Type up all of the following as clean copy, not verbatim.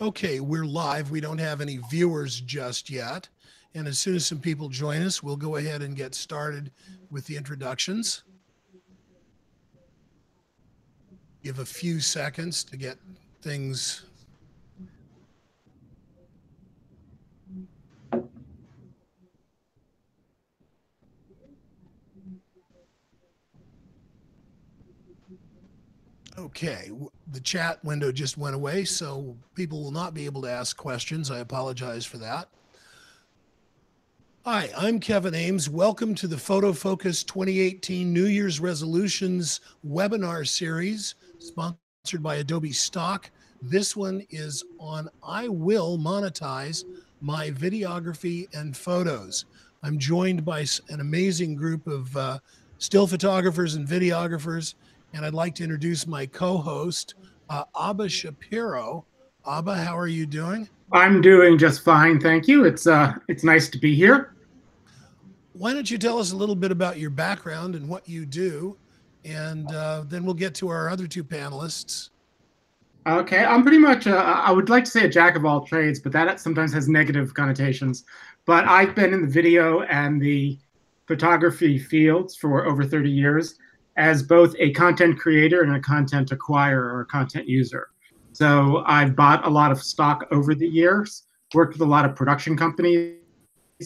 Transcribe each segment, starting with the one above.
Okay, we're live. We don't have any viewers just yet. And as soon as some people join us, we'll go ahead and get started with the introductions. Give a few seconds to get things. Okay, the chat window just went away, so people will not be able to ask questions. I apologize for that. Hi, I'm Kevin Ames. Welcome to the Photo Focus 2018 New Year's Resolutions webinar series, sponsored by Adobe Stock. This one is on I will monetize my videography and photos. I'm joined by an amazing group of still photographers and videographers, and I'd like to introduce my co-host, Abba Shapiro. Abba, how are you doing? I'm doing just fine, thank you. It's nice to be here. Why don't you tell us a little bit about your background and what you do, and then we'll get to our other two panelists. Okay, I'm pretty much, I would like to say a jack of all trades, but that sometimes has negative connotations. But I've been in the video and the photography fields for over 30 years as both a content creator and a content acquirer or a content user. So I've bought a lot of stock over the years, worked with a lot of production companies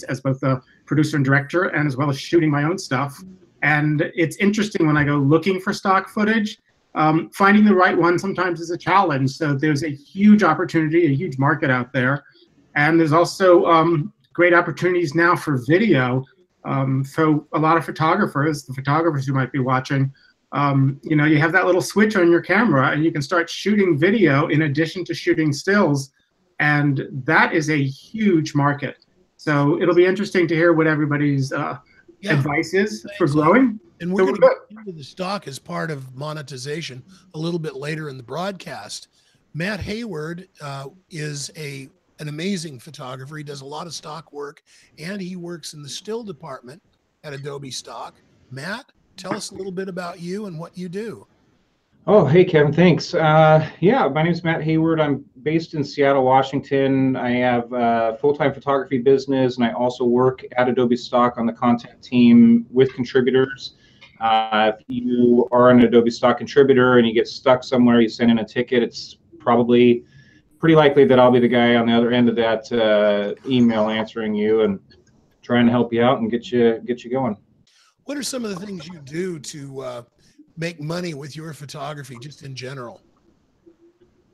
as both a producer and director, and as well as shooting my own stuff. And it's interesting when I go looking for stock footage, finding the right one sometimes is a challenge. So there's a huge opportunity, a huge market out there. And there's also great opportunities now for video. So a lot of photographers, the photographers who might be watching, you know, you have that little switch on your camera and you can start shooting video in addition to shooting stills. And that is a huge market. So it'll be interesting to hear what everybody's advice is for growing. And we're going to get into the stock as part of monetization a little bit later in the broadcast. Matt Hayward is an amazing photographer. He does a lot of stock work, and he works in the still department at Adobe Stock. Matt, tell us a little bit about you and what you do. Oh, hey, Kevin, thanks. Yeah, my name is Matt Hayward. I'm based in Seattle, Washington. I have a full-time photography business, and I also work at Adobe Stock on the content team with contributors. If you are an Adobe Stock contributor and you get stuck somewhere, you send in a ticket, it's probably pretty likely that I'll be the guy on the other end of that email answering you and trying to help you out and get you going. What are some of the things you do to make money with your photography, just in general?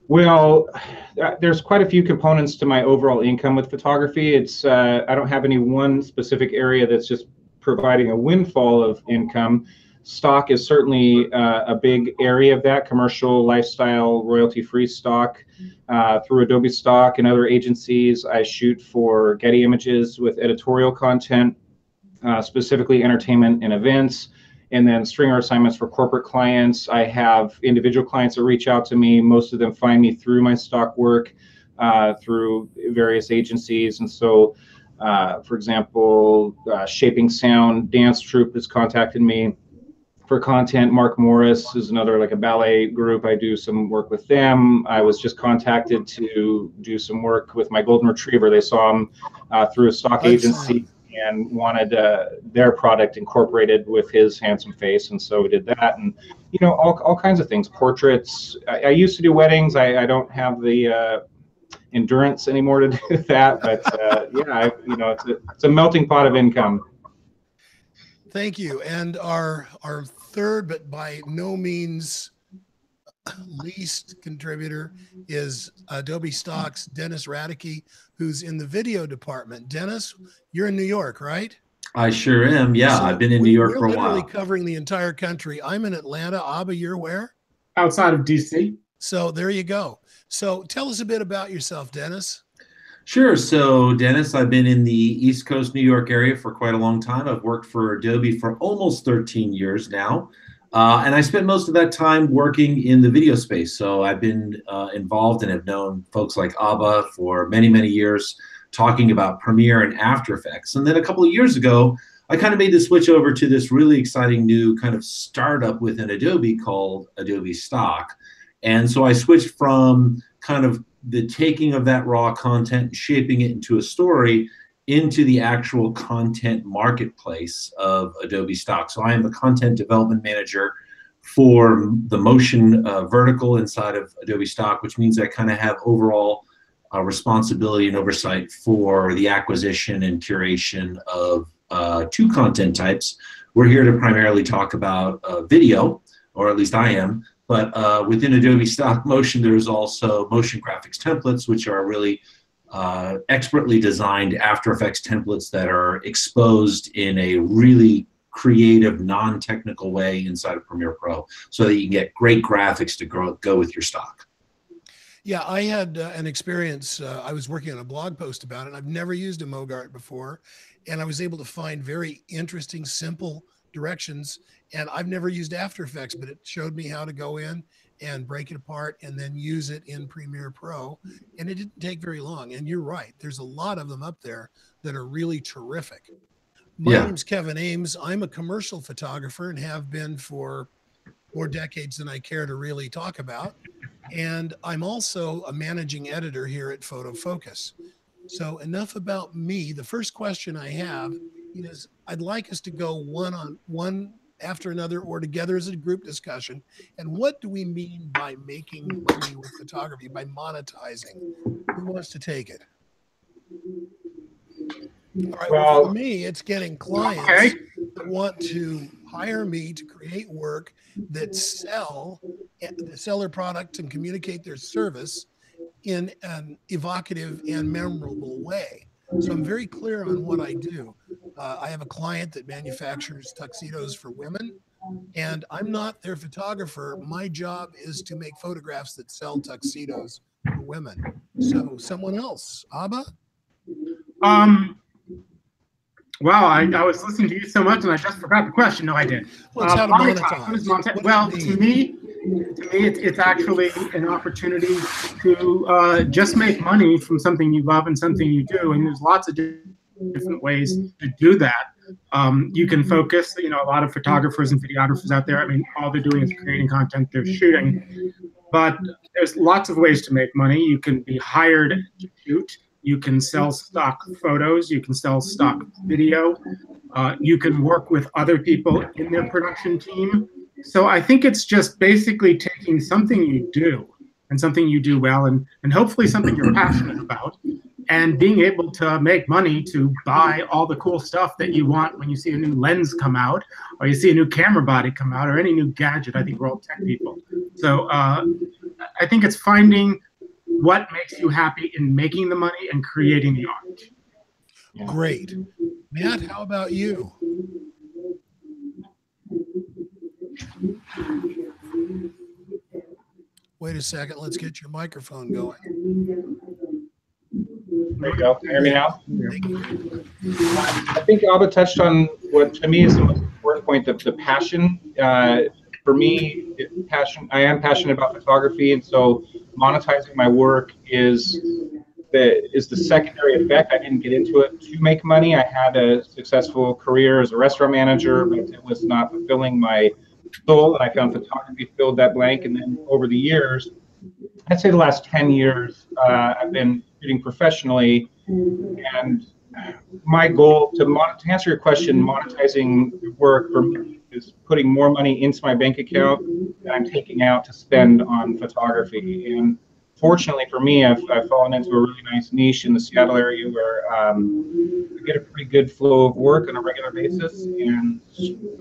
Well, there's quite a few components to my overall income with photography. It's I don't have any one specific area that's just providing a windfall of income. Stock is certainly a big area of that, commercial, lifestyle, royalty-free stock. Through Adobe Stock and other agencies, I shoot for Getty Images with editorial content, specifically entertainment and events, and then stringer assignments for corporate clients. I have individual clients that reach out to me. Most of them find me through my stock work, through various agencies. And so, for example, Shaping Sound Dance Troupe has contacted me for content. Mark Morris is another, like a ballet group. I do some work with them. I was just contacted to do some work with my golden retriever. They saw him through a stock agency and wanted their product incorporated with his handsome face, and so we did that. And you know, all kinds of things, portraits. I used to do weddings. I don't have the endurance anymore to do that, but yeah, you know, it's a melting pot of income. Thank you. And our third, but by no means least contributor, is Adobe Stock's Dennis Radicke, who's in the video department. Dennis, you're in New York, right? I sure am. Yeah, so I've been in New York for a while. We're literally covering the entire country. I'm in Atlanta. Abba, you're where? Outside of DC. So there you go. So tell us a bit about yourself, Dennis. Sure. So, Dennis, I've been in the East Coast New York area for quite a long time. I've worked for Adobe for almost 13 years now. And I spent most of that time working in the video space. So I've been involved and have known folks like Abba for many, many years, talking about Premiere and After Effects. And then a couple of years ago, I kind of made the switch over to this really exciting new kind of startup within Adobe called Adobe Stock. And so I switched from kind of the taking of that raw content and shaping it into a story into the actual content marketplace of Adobe Stock. So I am the content development manager for the motion vertical inside of Adobe Stock, which means I kind of have overall responsibility and oversight for the acquisition and curation of two content types. We're here to primarily talk about video, or at least I am, but within Adobe Stock Motion, there's also motion graphics templates, which are really expertly designed After Effects templates that are exposed in a really creative, non-technical way inside of Premiere Pro, so that you can get great graphics to go with your stock. Yeah, I had an experience. I was working on a blog post about it. I've never used a Mogart before, and I was able to find very interesting, simple directions. And I've never used After Effects, but it showed me how to go in and break it apart and then use it in Premiere Pro. And it didn't take very long. And you're right, there's a lot of them up there that are really terrific. My name's Kevin Ames. I'm a commercial photographer and have been for more decades than I care to really talk about. And I'm also a managing editor here at Photo Focus. So enough about me. The first question I have is, I'd like us to go one on one after another or together as a group discussion. And what do we mean by making money with photography, by monetizing? Who wants to take it? All right, well, for me, it's getting clients that want to hire me to create work that sell their product and communicate their service in an evocative and memorable way. So I'm very clear on what I do. I have a client that manufactures tuxedos for women, and I'm not their photographer. My job is to make photographs that sell tuxedos for women. So someone else, Abba? Wow, I was listening to you so much and I just forgot the question. No, I did. Well, it's how to monetize. Well, to me, it's actually an opportunity to just make money from something you love and something you do. And there's lots of different ways to do that. You can focus, a lot of photographers and videographers out there, I mean, all they're doing is creating content, they're shooting. But there's lots of ways to make money. You can be hired to shoot. You can sell stock photos. You can sell stock video. You can work with other people in their production team. So I think it's just basically taking something you do and something you do well and hopefully something you're passionate about and being able to make money to buy all the cool stuff that you want when you see a new lens come out or you see a new camera body come out or any new gadget. I think we're all tech people. So I think it's finding what makes you happy in making the money and creating the art. Yeah. Great. Matt, how about you? Wait a second. Let's get your microphone going. There you go. Can you hear me now? I think Abba touched on what to me is the most important point, the passion. For me, I am passionate about photography, and so monetizing my work is the secondary effect. I didn't get into it to make money. I had a successful career as a restaurant manager, but it was not fulfilling my soul, and I found photography filled that blank. And then over the years, I'd say the last 10 years, I've been shooting professionally, and my goal to answer your question, monetizing work for me is putting more money into my bank account that I'm taking out to spend on photography. And fortunately for me, I've fallen into a really nice niche in the Seattle area where I get a pretty good flow of work on a regular basis, and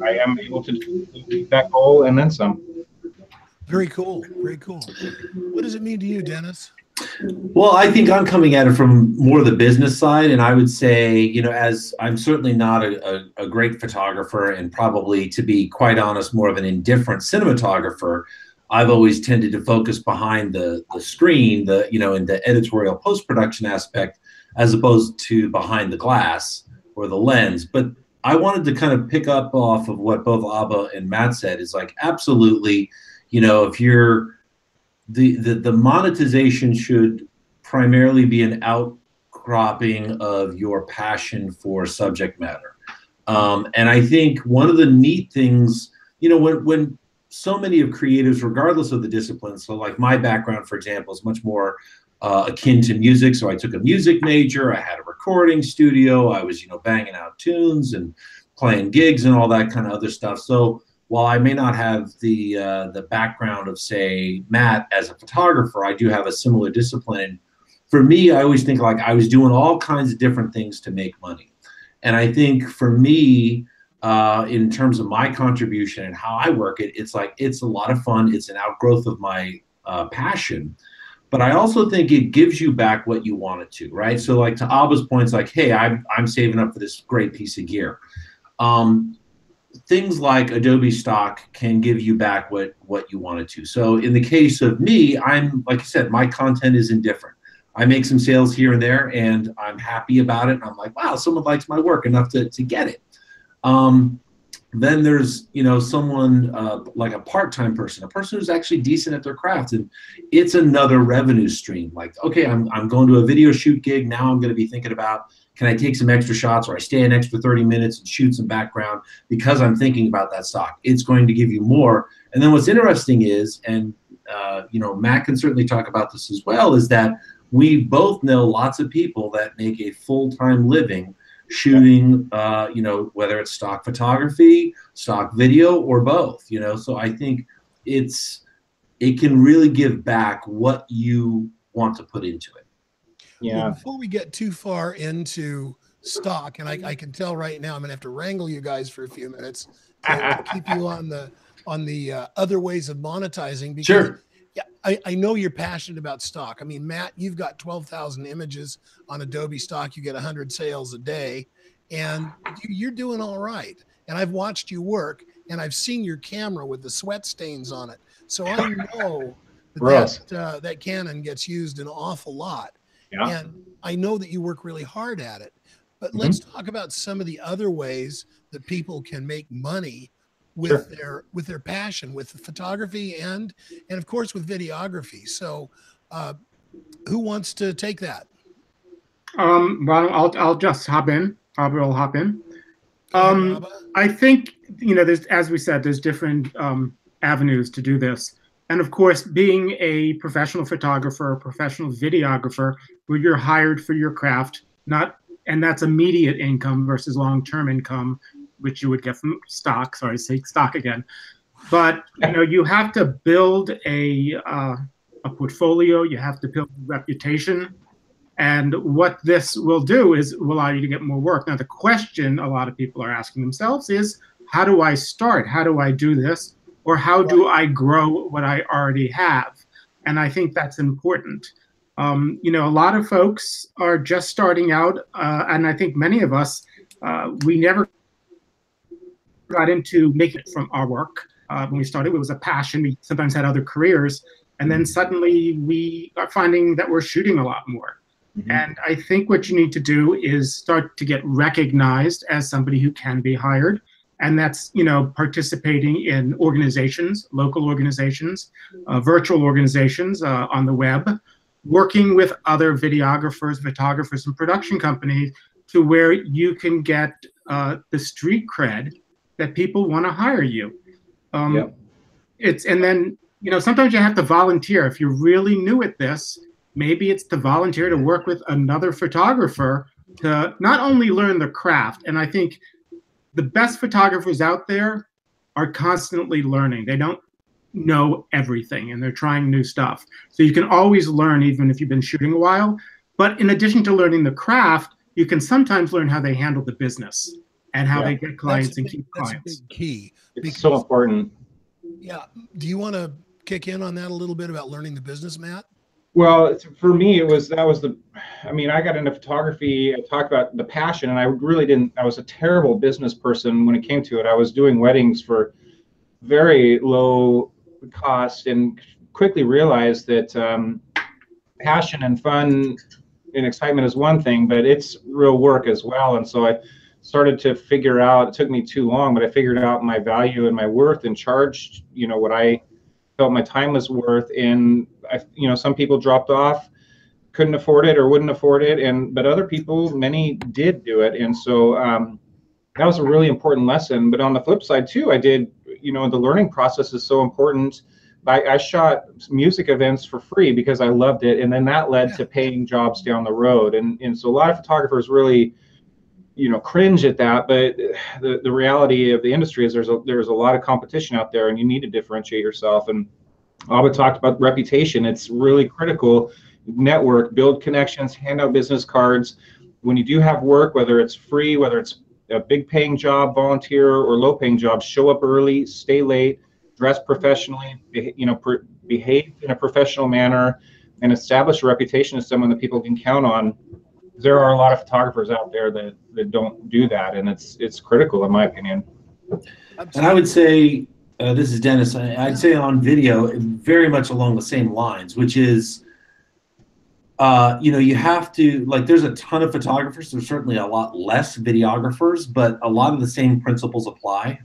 I am able to meet that goal and then some. Very cool. Very cool. What does it mean to you, Dennis? Well, I think I'm coming at it from more the business side, and I would say, as I'm certainly not a great photographer, and probably, to be quite honest, more of an indifferent cinematographer, I've always tended to focus behind the screen, in the editorial post-production aspect, as opposed to behind the glass or the lens. But I wanted to kind of pick up off of what both Abba and Matt said, is like, absolutely, if you're the monetization should primarily be an outcropping of your passion for subject matter. And I think one of the neat things, when so many of creatives, regardless of the discipline, so like my background, for example, is much more akin to music. So I took a music major. I had a recording studio. I was, banging out tunes and playing gigs and all that kind of other stuff. So while I may not have the background of, say, Matt as a photographer, I do have a similar discipline. For me, I always think like I was doing all kinds of different things to make money. And I think for me, in terms of my contribution and how I work it, it's like it's a lot of fun. It's an outgrowth of my passion. But I also think it gives you back what you wanted to, right? So like to Abba's points, like, hey, I'm saving up for this great piece of gear. Things like Adobe Stock can give you back what you wanted to. So in the case of me, I'm, like I said, my content is indifferent. I make some sales here and there, and I'm happy about it. And I'm like, wow, someone likes my work enough to get it. Then there's, someone like a part-time person, a person who's actually decent at their craft, and it's another revenue stream. Like, okay, I'm going to a video shoot gig. Now I'm going to be thinking about, can I take some extra shots, or I stay an extra 30 minutes and shoot some background because I'm thinking about that stock. It's going to give you more. And then what's interesting is, and Matt can certainly talk about this as well, is that we both know lots of people that make a full-time living shooting, whether it's stock photography, stock video, or both, So I think it can really give back what you want to put into it. Yeah. Well, before we get too far into stock, and I can tell right now I'm gonna have to wrangle you guys for a few minutes to keep you on the other ways of monetizing. Because, sure. Yeah, I know you're passionate about stock. I mean, Matt, you've got 12,000 images on Adobe Stock. You get 100 sales a day, and you're doing all right. And I've watched you work, and I've seen your camera with the sweat stains on it. So I know that Canon gets used an awful lot. Yeah. And I know that you work really hard at it. But let's talk about some of the other ways that people can make money with their passion, with the photography and of course with videography. So who wants to take that? Well, I'll just hop in. Abba will hop in. I think, there's, as we said, there's different avenues to do this. And of course, being a professional photographer, a professional videographer, where you're hired for your craft, and that's immediate income versus long-term income, which you would get from stock. Sorry, say stock again. But you have to build a portfolio. You have to build a reputation. And what this will do is will allow you to get more work. Now, the question a lot of people are asking themselves is, how do I start? How do I do this? Or how do I grow what I already have? And I think that's important. A lot of folks are just starting out, and I think many of us, we never got into making it from our work. When we started, it was a passion. We sometimes had other careers, and then suddenly we are finding that we're shooting a lot more. And I think what you need to do is start to get recognized as somebody who can be hired. And that's, participating in organizations, local organizations, virtual organizations on the web, working with other videographers, photographers, and production companies to where you can get the street cred that people want to hire you. And then, sometimes you have to volunteer. If you're really new at this, maybe it's to volunteer to work with another photographer to not only learn the craft. And I think the best photographers out there are constantly learning. They don't know everything, and they're trying new stuff. So you can always learn, even if you've been shooting a while. But in addition to learning the craft, you can sometimes learn how they handle the business and how they get clients and keep clients. That's a big key. It's so important. Yeah. Do you want to kick in on that a little bit about learning the business, Matt? Well, for me, I got into photography. I talked about the passion, and I was a terrible business person when it came to it. I was doing weddings for very low cost and quickly realized that passion and fun and excitement is one thing, but it's real work as well. And so I started to figure out, it took me too long, but I figured out my value and my worth and charged, what I felt my time was worth. And some people dropped off, couldn't afford it or wouldn't afford it, but other people, many did do it. And so that was a really important lesson. But on the flip side too, I did, the learning process is so important I shot music events for free because I loved it, and then that led to paying jobs down the road. And so a lot of photographers really, cringe at that, but the reality of the industry is there's a lot of competition out there, and you need to differentiate yourself. And Abba talked about reputation. It's really critical. Network, build connections, hand out business cards. When you do have work, whether it's free, whether it's a big paying job, volunteer, or low paying job, show up early, stay late, dress professionally, behave in a professional manner, and establish a reputation as someone that people can count on. There are a lot of photographers out there that don't do that, and it's critical in my opinion. And I would say, this is Dennis, I'd say on video, very much along the same lines, which is, you have to, like, there's a ton of photographers. There's certainly a lot less videographers, but a lot of the same principles apply.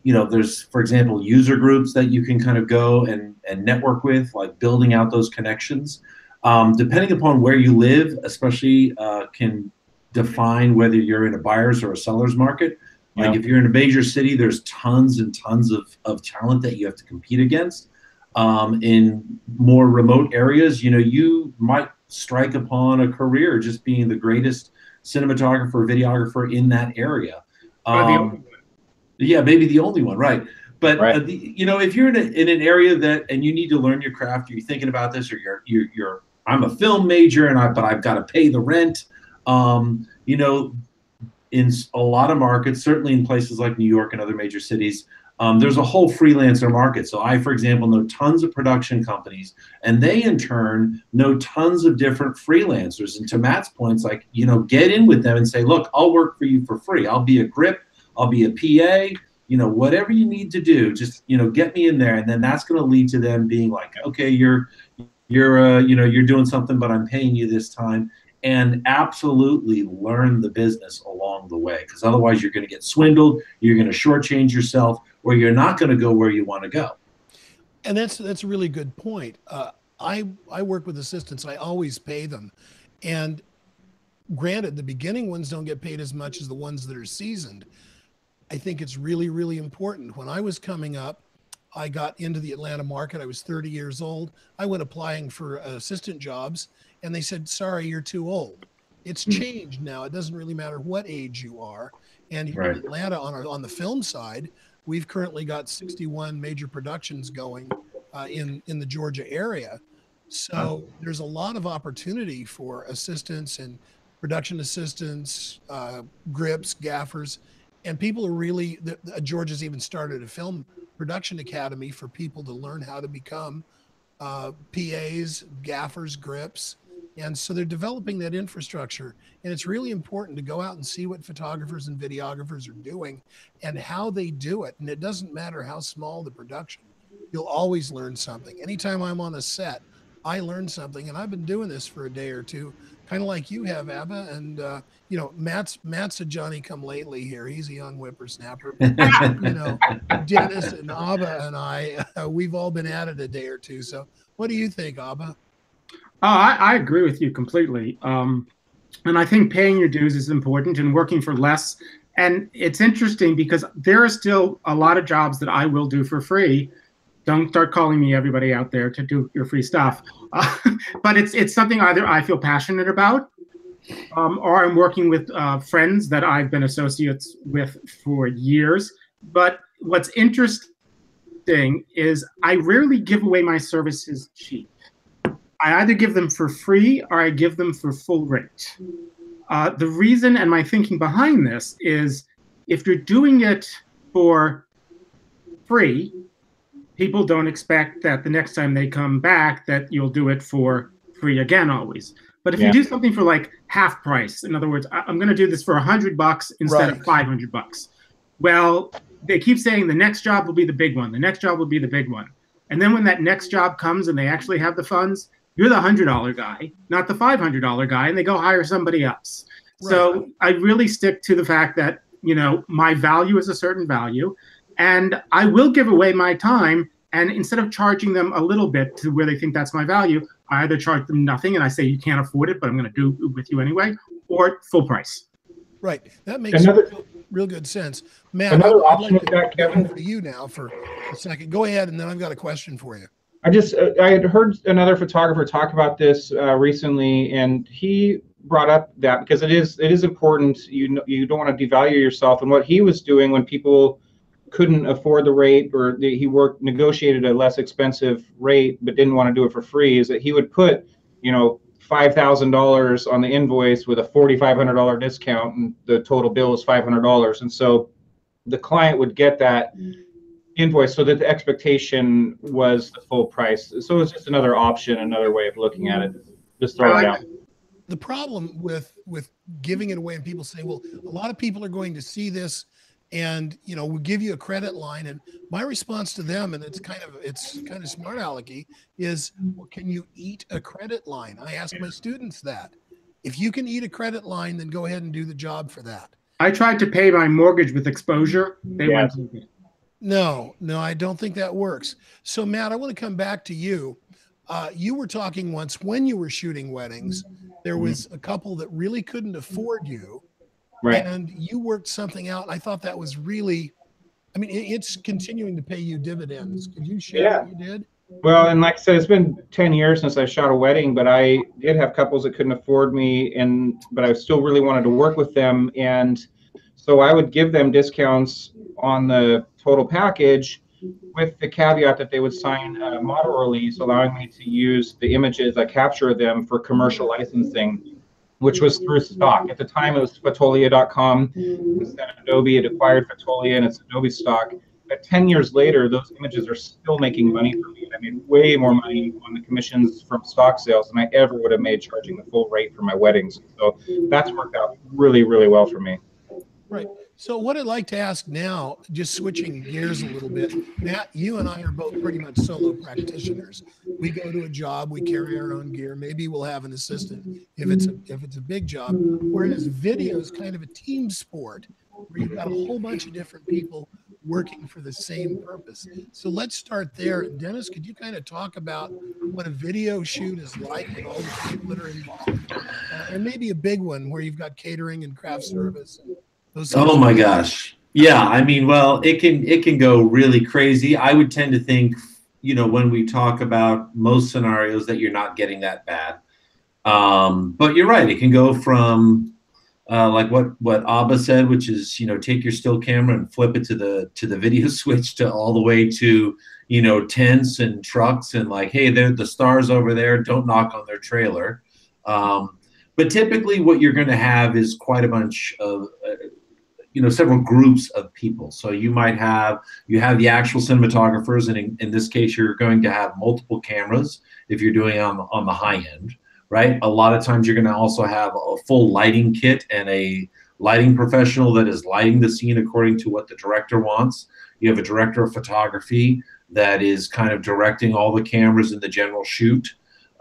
There's, for example, user groups that you can kind of go and network with, like building out those connections. Depending upon where you live, especially can define whether you're in a buyer's or a seller's market. Like if you're in a major city, there's tons and tons of talent that you have to compete against. In more remote areas, you might strike upon a career just being the greatest cinematographer, videographer in that area. Yeah, maybe the only one, right? But right. If you're in an area and you need to learn your craft, you're thinking about this, or you're I'm a film major but I've got to pay the rent. In a lot of markets, certainly in places like New York and other major cities, there's a whole freelancer market. So I, for example, know tons of production companies, and they in turn know tons of different freelancers. And to Matt's points, like, get in with them and say, look, I'll work for you for free. I'll be a grip, I'll be a PA, whatever you need to do, just, get me in there. And then that's going to lead to them being like, okay, you're doing something, but I'm paying you this time. And absolutely learn the business along the way, because otherwise you're going to get swindled, you're going to shortchange yourself, or you're not going to go where you want to go. And that's a really good point. I work with assistants. I always pay them. And granted, the beginning ones don't get paid as much as the ones that are seasoned. I think it's really, really important. When I was coming up, I got into the Atlanta market. I was 30 years old. I went applying for assistant jobs, and they said, sorry, you're too old. It's changed now. It doesn't really matter what age you are. And here in Atlanta, on the film side, we've currently got 61 major productions going in the Georgia area. So there's a lot of opportunity for assistants and production assistants, grips, gaffers, and people are really, Georgia's even started a film production academy for people to learn how to become PAs, gaffers, grips. And so they're developing that infrastructure. And it's really important to go out and see what photographers and videographers are doing and how they do it. And it doesn't matter how small the production, you'll always learn something. Anytime I'm on a set, I learn something. And I've been doing this for a day or two, kind of like you have, Abba. And, Matt's a Johnny come lately here. He's a young whippersnapper. Dennis and Abba and I, we've all been at it a day or two. So what do you think, Abba? I agree with you completely. And I think paying your dues is important and working for less. And it's interesting because there are still a lot of jobs that I will do for free. Don't start calling me, everybody out there, to do your free stuff. But it's something either I feel passionate about, or I'm working with friends that I've been associates with for years. But what's interesting is I rarely give away my services cheap. I either give them for free or I give them for full rate. The reason and my thinking behind this is if you're doing it for free, people don't expect that the next time they come back that you'll do it for free again always. But if you do something for like half price, in other words, I'm going to do this for $100 instead of $500. Well, they keep saying the next job will be the big one. The next job will be the big one. And then when that next job comes and they actually have the funds, you're the $100 guy, not the $500 guy, and they go hire somebody else. Right. So I really stick to the fact that, my value is a certain value, and I will give away my time. And instead of charging them a little bit to where they think that's my value, I either charge them nothing and I say, you can't afford it, but I'm going to do it with you anyway, or full price. Right. That makes sense. real good sense. Matt, Another I'd option like with to that, go Kevin. over to you now for a second. Go ahead, and then I've got a question for you. I had heard another photographer talk about this recently, and he brought up that because it is important. You don't want to devalue yourself. And what he was doing when people couldn't afford the rate, or he negotiated a less expensive rate but didn't want to do it for free, is that he would put, $5,000 on the invoice with a $4,500 discount, and the total bill is $500. And so the client would get that invoice so that the expectation was the full price. So it's just another option, another way of looking at it. Just throw it out. The problem with giving it away, and people say, well, a lot of people are going to see this, and we'll give you a credit line. And my response to them, and it's kind of smart alecky, is, well, can you eat a credit line? I ask my students that. If you can eat a credit line, then go ahead and do the job for that. I tried to pay my mortgage with exposure. They went. No, I don't think that works. So Matt, I want to come back to you. You were talking once when you were shooting weddings, there was a couple that really couldn't afford you. Right. And you worked something out. I thought that was really, it's continuing to pay you dividends. Could you share what you did? Well, and like I said, it's been 10 years since I shot a wedding, but I did have couples that couldn't afford me, but I still really wanted to work with them. And so I would give them discounts on the total package with the caveat that they would sign a model release allowing me to use the images I capture them for commercial licensing, which was through stock. At the time, it was Fotolia.com. Instead, Adobe had acquired Fotolia, and it's Adobe stock. But 10 years later, those images are still making money for me. I made way more money on the commissions from stock sales than I ever would have made charging the full rate for my weddings. So that's worked out really, really well for me. Right. So what I'd like to ask now, just switching gears a little bit, Matt, you and I are both pretty much solo practitioners. We go to a job, we carry our own gear. Maybe we'll have an assistant if it's a big job. Whereas video is kind of a team sport where you've got a whole bunch of different people working for the same purpose. So let's start there. Dennis, could you kind of talk about what a video shoot is like and all the people that are involved, and maybe a big one where you've got catering and craft service and oh my gosh. Yeah. Well, it can go really crazy. I would tend to think, when we talk about most scenarios that you're not getting that bad. But you're right. It can go from like what Abba said, which is, take your still camera and flip it to the video switch, to all the way to, tents and trucks and like, hey, they're the stars over there. Don't knock on their trailer. But typically what you're going to have is quite a bunch of, several groups of people. So you have the actual cinematographers, and in this case, you're going to have multiple cameras if you're doing on the high end, right? A lot of times you're going to also have a full lighting kit and a lighting professional that is lighting the scene according to what the director wants. You have a director of photography that is kind of directing all the cameras in the general shoot,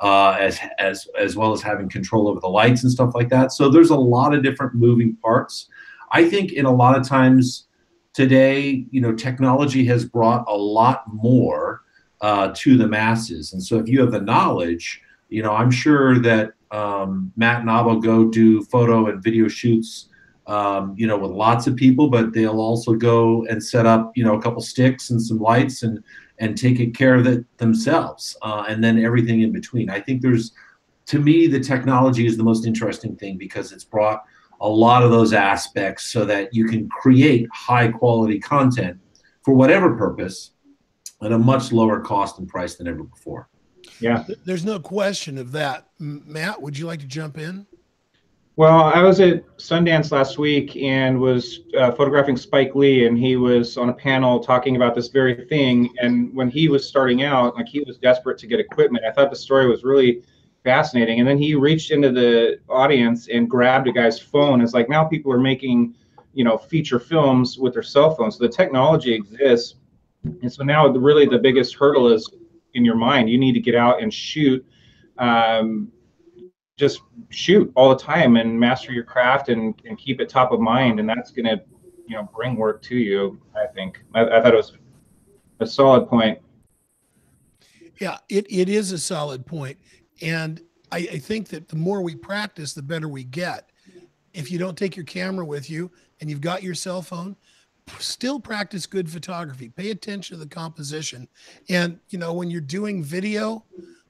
as well as having control over the lights and stuff like that. So there's a lot of different moving parts. I think in a lot of times today, technology has brought a lot more to the masses. And so if you have the knowledge, I'm sure that Matt and Abba go do photo and video shoots, with lots of people, but they'll also go and set up, a couple sticks and some lights and take care of it themselves, and then everything in between. I think to me, the technology is the most interesting thing because it's brought a lot of those aspects so that you can create high quality content for whatever purpose at a much lower cost and price than ever before. Yeah. There's no question of that. Matt, would you like to jump in? Well, I was at Sundance last week and was photographing Spike Lee, and he was on a panel talking about this very thing. And when he was starting out, like, he was desperate to get equipment. I thought the story was really fascinating. And then he reached into the audience and grabbed a guy's phone. It's like, now people are making, feature films with their cell phones. So the technology exists. And so now really the biggest hurdle is in your mind. You need to get out and shoot, just shoot all the time and master your craft and keep it top of mind. And that's going to, bring work to you, I think. I thought it was a solid point. Yeah, it is a solid point. And I think that the more we practice, the better we get. if you don't take your camera with you and you've got your cell phone, still practice good photography. Pay attention to the composition. And, you know, when you're doing video,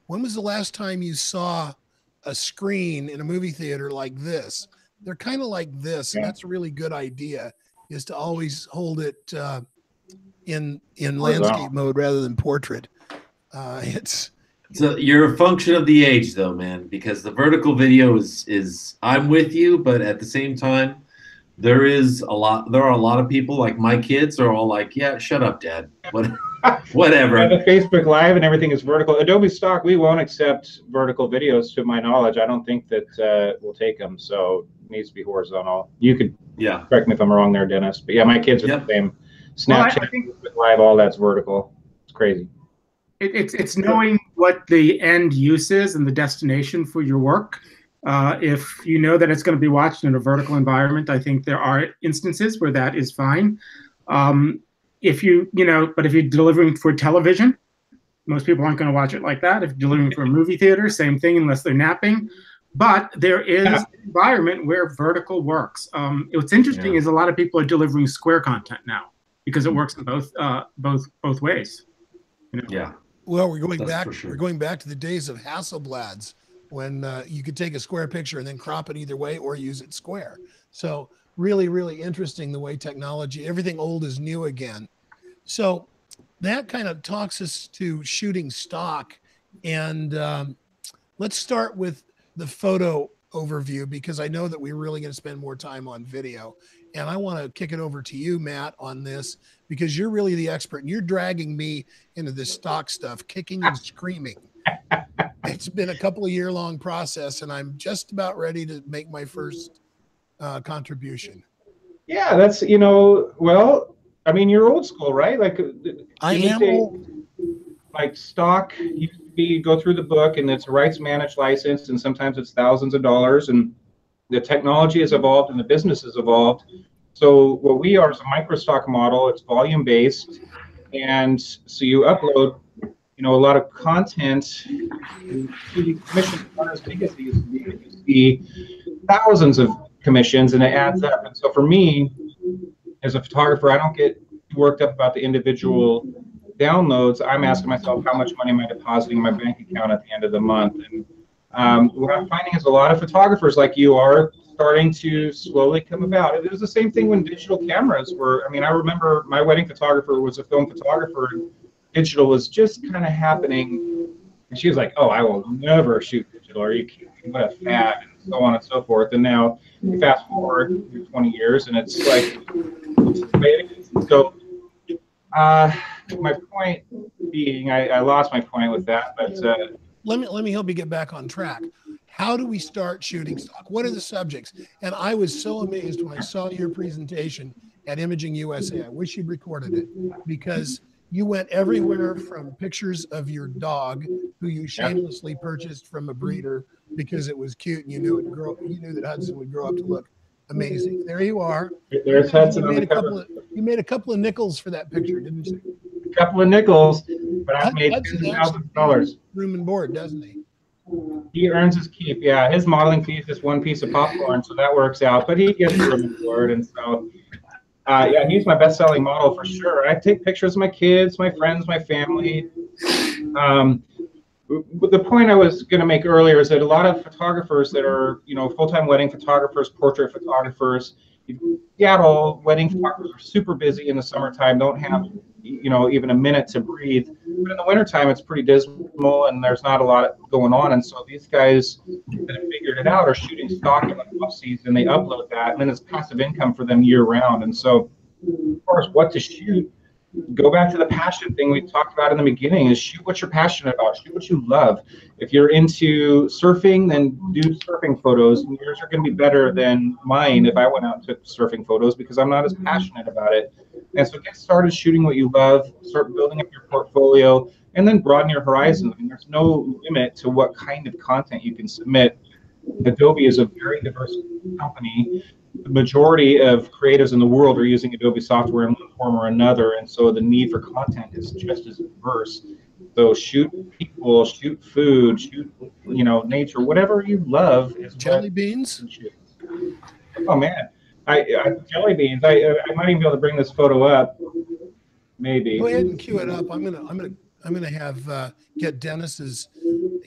when was the last time you saw a screen in a movie theater like this? They're kind of like this. And that's a really good idea, is to always hold it in landscape mode rather than portrait. You're a function of the age, though, man, because the vertical video is I'm with you, but at the same time, there are a lot of people, like my kids are all like, yeah, shut up, Dad. Whatever. Yeah, the Facebook Live and everything is vertical. Adobe Stock, we won't accept vertical videos, to my knowledge. I don't think that we'll take them, so it needs to be horizontal. You could correct me if I'm wrong there, Dennis. But yeah, my kids are the same. Snapchat, Facebook Live, all that's vertical. It's crazy. It's knowing what the end use is and the destination for your work. If you know that it's going to be watched in a vertical environment, I think there are instances where that is fine. If you're delivering for television, most people aren't going to watch it like that. If you're delivering for a movie theater, same thing, unless they're napping. But there is an environment where vertical works. What's interesting is a lot of people are delivering square content now because it works in both ways. You know? Yeah. Well, we're going back. We're going back to the days of Hasselblads, when you could take a square picture and then crop it either way or use it square. So really, really interesting the way technology, everything old is new again. So that kind of talks us to shooting stock. And let's start with the photo overview, because I know that we're really going to spend more time on video. And I want to kick it over to you, Matt, on this, because you're really the expert and you're dragging me into this stock stuff, kicking and screaming. It's been a couple of year-long process, and I'm just about ready to make my first contribution. Yeah, that's, well, I mean, you're old school, right? Like, I am old. Like stock used to be, go through the book, and it's a rights managed license, and sometimes it's thousands of dollars, and the technology has evolved and the business has evolved. So what we are is a micro stock model. It's volume based, and so you upload a lot of content, and the commissions aren't as big as they used to be. You see thousands of commissions, and it adds up. And so for me, as a photographer, I don't get worked up about the individual downloads. I'm asking myself, how much money am I depositing in my bank account at the end of the month? And what I'm finding is a lot of photographers like you are starting to slowly come about. It was the same thing when digital cameras were. I mean, I remember my wedding photographer was a film photographer, and digital was just kind of happening. And she was like, oh, I will never shoot digital. Are you kidding? What a fad, and so on and so forth. And now you fast forward 20 years, and it's like, so my point being, I lost my point with that, but let me help you get back on track. How do we start shooting stock? What are the subjects? And I was so amazed when I saw your presentation at Imaging USA. I wish you'd recorded it, because you went everywhere from pictures of your dog, who you shamelessly purchased from a breeder because it was cute and you knew that Hudson would grow up to look amazing. There you are. There's Hudson on the cover. You made a couple of nickels for that picture, didn't you? A couple of nickels, but I've made $10,000. Room and board, doesn't he? He earns his keep. Yeah, his modeling fee is just one piece of popcorn, so that works out. But he gets room and board, and so yeah, he's my best-selling model for sure. I take pictures of my kids, my friends, my family. The point I was going to make earlier is that a lot of photographers that are, full-time wedding photographers, portrait photographers, Seattle wedding photographers are super busy in the summertime, don't have, even a minute to breathe. But in the wintertime, it's pretty dismal and there's not a lot going on. And so these guys that have figured it out are shooting stock in the off season. They upload that, and then it's passive income for them year round. And so, of course, what to shoot, go back to the passion thing we talked about in the beginning, is shoot what you're passionate about, shoot what you love. If you're into surfing, then do surfing photos. Yours are going to be better than mine if I went out and took surfing photos, because I'm not as passionate about it. And so get started shooting what you love, start building up your portfolio, and then broaden your horizons. I mean, there's no limit to what kind of content you can submit. Adobe is a very diverse company. The majority of creatives in the world are using Adobe software in one form or another, and so the need for content is just as diverse. So shoot people, shoot food, shoot nature, whatever you love. Is jelly beans. Oh man, jelly beans. I might even be able to bring this photo up. Maybe. Go ahead and cue it up. I'm gonna have get Dennis's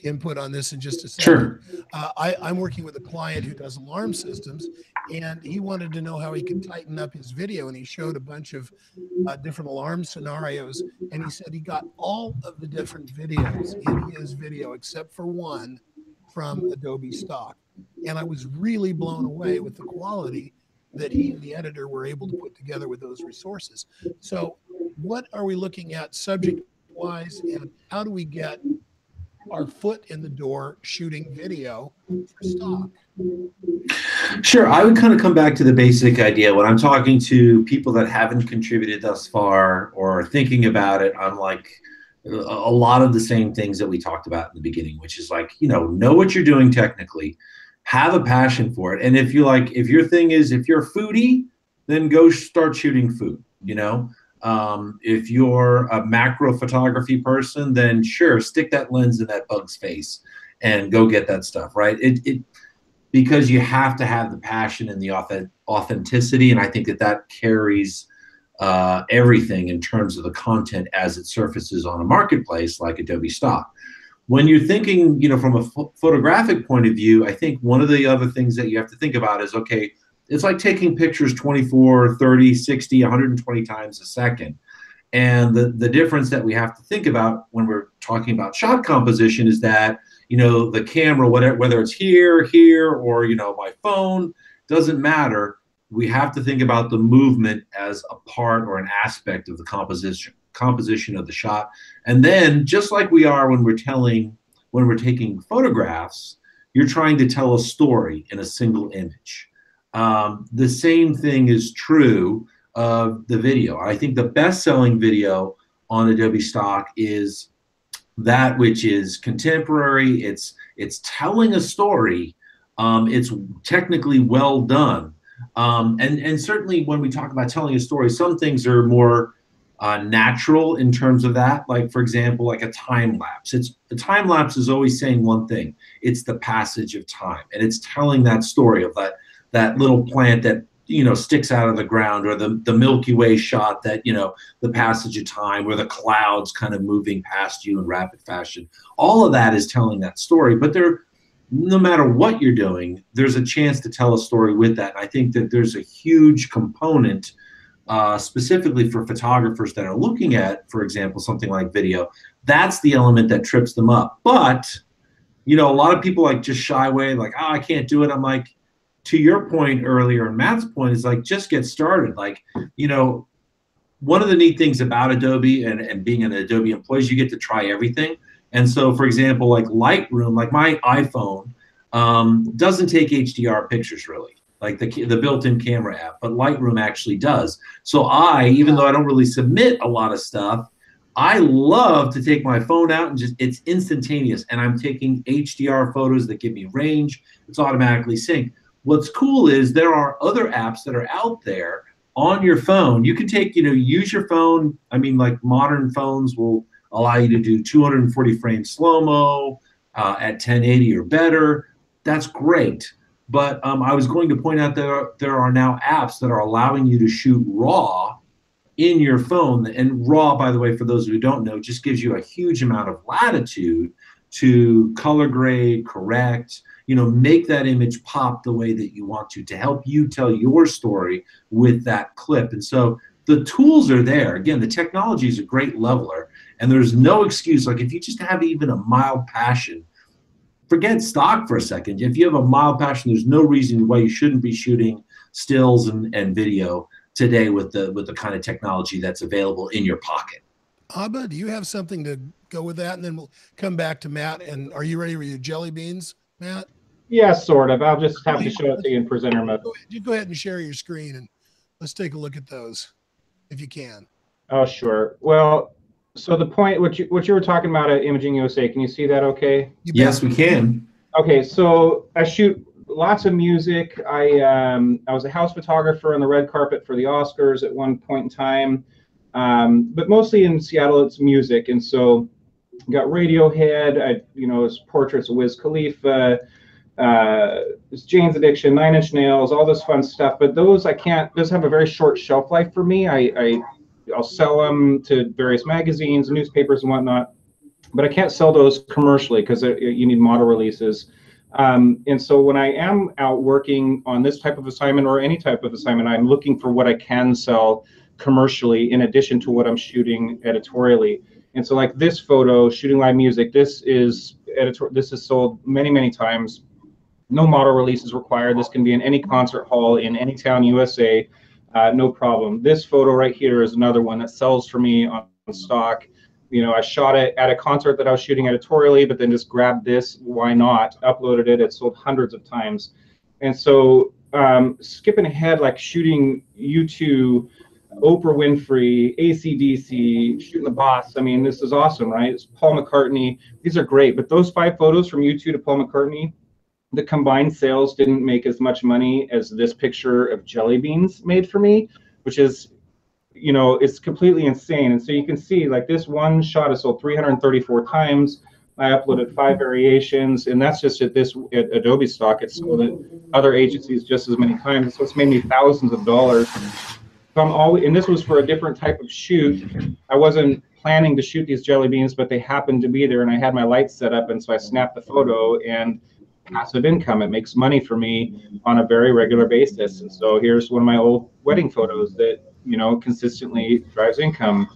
input on this in just a second. Sure. I'm working with a client who does alarm systems, and he wanted to know how he could tighten up his video, and he showed a bunch of different alarm scenarios, and he said he got all of the different videos in his video except for one from Adobe Stock, and I was really blown away with the quality that he and the editor were able to put together with those resources. So what are we looking at subject wise, and how do we get our foot in the door shooting video for stock? Sure. I would kind of come back to the basic idea. When I'm talking to people that haven't contributed thus far or are thinking about it, I'm like a lot of the same things that we talked about in the beginning, which is like, know what you're doing technically, have a passion for it. And if your thing is, if you're a foodie, then go start shooting food, if you're a macro photography person, then sure, stick that lens in that bug's face and go get that stuff, right? Because you have to have the passion and the authenticity, and I think that carries everything in terms of the content as it surfaces on a marketplace like Adobe Stock. When you're thinking, from a photographic point of view, I think one of the other things that you have to think about is, okay, it's like taking pictures 24, 30, 60, 120 times a second. And the difference that we have to think about when we're talking about shot composition is that, the camera, whether it's here, or, my phone, doesn't matter. We have to think about the movement as a part or an aspect of the composition of the shot. And then just like we are when we're taking photographs, you're trying to tell a story in a single image. The same thing is true of the video. I think the best-selling video on Adobe Stock is that which is contemporary. It's telling a story. It's technically well done. And certainly when we talk about telling a story, some things are more natural in terms of that. Like, for example, like a time lapse. The time lapse is always saying one thing. It's the passage of time, and it's telling that story of that little plant that sticks out of the ground, or the Milky Way shot that the passage of time, or the clouds kind of moving past you in rapid fashion. All of that is telling that story. But no matter what you're doing, there's a chance to tell a story with that. I think that there's a huge component, specifically for photographers that are looking at, for example, something like video. That's the element that trips them up. But a lot of people just shy away, like, oh, I can't do it. I'm like, to your point earlier, and Matt's point, is like, just get started. One of the neat things about Adobe and being an Adobe employee is you get to try everything. And so, for example, like Lightroom, like my iPhone doesn't take HDR pictures really, like the built-in camera app, but Lightroom actually does. So even though I don't really submit a lot of stuff, I love to take my phone out and it's instantaneous. And I'm taking HDR photos that give me range. It's automatically synced. What's cool is there are other apps that are out there on your phone. You can take, use your phone. I mean, like modern phones will allow you to do 240 frame slow-mo at 1080 or better. That's great. But I was going to point out that there are now apps that are allowing you to shoot RAW in your phone. And RAW, by the way, for those who don't know, just gives you a huge amount of latitude to color grade, correct, make that image pop the way that you want to help you tell your story with that clip. And so the tools are there. Again, the technology is a great leveler, and there's no excuse. Like, if you just have even a mild passion, forget stock for a second. If you have a mild passion, there's no reason why you shouldn't be shooting stills and video today with the kind of technology that's available in your pocket. Abba, do you have something to go with that? And then we'll come back to Matt. And are you ready with your jelly beans, Matt? Yeah, sort of. I'll just have to show it to you in presenter mode. You go ahead and share your screen, and let's take a look at those, if you can. Oh, sure. Well, so the point, what you were talking about at Imaging USA, can you see that okay? Yes, we can. Okay, so I shoot lots of music. I was a house photographer on the red carpet for the Oscars at one point in time, but mostly in Seattle, it's music. And so got Radiohead, it's portraits of Wiz Khalifa, Jane's Addiction, Nine Inch Nails, all this fun stuff. But those I can't. Those have a very short shelf life for me. I'll sell them to various magazines, newspapers, and whatnot. But I can't sell those commercially because you need model releases. And so when I am out working on this type of assignment or any type of assignment, I'm looking for what I can sell commercially in addition to what I'm shooting editorially. And so like this photo, shooting live music, this is sold many, many times. No model release is required. This can be in any concert hall in any town, USA, no problem. This photo right here is another one that sells for me on stock. You know, I shot it at a concert that I was shooting editorially, but then just grabbed this, why not? Uploaded it, it sold hundreds of times. And so skipping ahead, like shooting U2, Oprah Winfrey, AC/DC, shooting the Boss. I mean, this is awesome, right? It's Paul McCartney. These are great, but those 5 photos from U2 to Paul McCartney, the combined sales didn't make as much money as this picture of jelly beans made for me, which is, you know, it's completely insane. And so you can see like this one shot is sold 334 times. I uploaded 5 variations, and that's just at Adobe stock. It's sold at other agencies just as many times. So it's made me thousands of dollars. So I'm always, and this was for a different type of shoot. I wasn't planning to shoot these jelly beans, but they happened to be there, and I had my lights set up, and so I snapped the photo. And passive income, it makes money for me on a very regular basis. And so here's one of my old wedding photos that, you know, consistently drives income.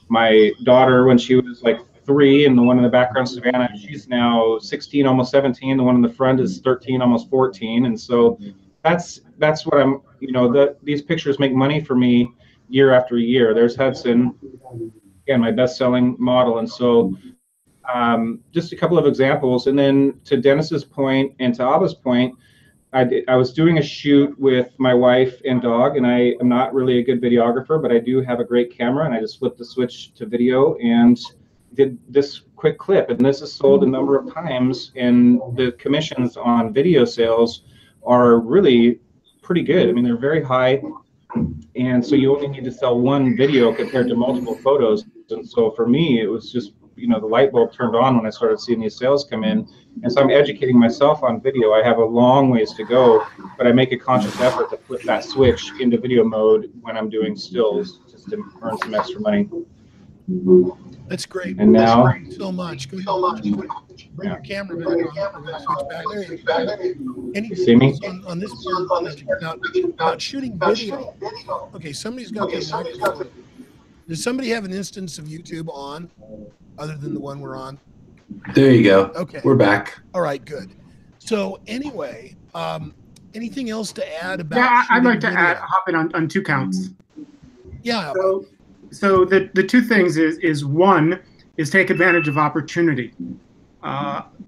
My daughter, when she was like 3, and the one in the background, Savannah, she's now 16, almost 17. The one in the front is 13, almost 14. And so that's what I'm, you know, these pictures make money for me year after year. There's Hudson, again, my best-selling model. And so just a couple of examples. And then to Dennis's point and to Abba's point, I was doing a shoot with my wife and dog, and I am not really a good videographer, but I do have a great camera, and I just flipped the switch to video and did this quick clip. And this is sold a number of times, and the commissions on video sales are really pretty good. I mean, they're very high, and so you only need to sell one video compared to multiple photos. And so for me, it was just, you know, the light bulb turned on when I started seeing these sales come in. And so I'm educating myself on video. I have a long ways to go, but I make a conscious effort to flip that switch into video mode when I'm doing stills, just to earn some extra money. That's great. And now, thank you so much. Go ahead. Bring your camera back on. Switch back. There you go. You see me? On this about shooting video. Okay, somebody's got their microphone. Does somebody have an instance of YouTube on other than the one we're on? There you go. Okay. We're back. All right, good. So anyway, anything else to add about? Yeah, I'd like to video? hop in on 2 counts. Yeah. So the 2 things is one is take advantage of opportunity.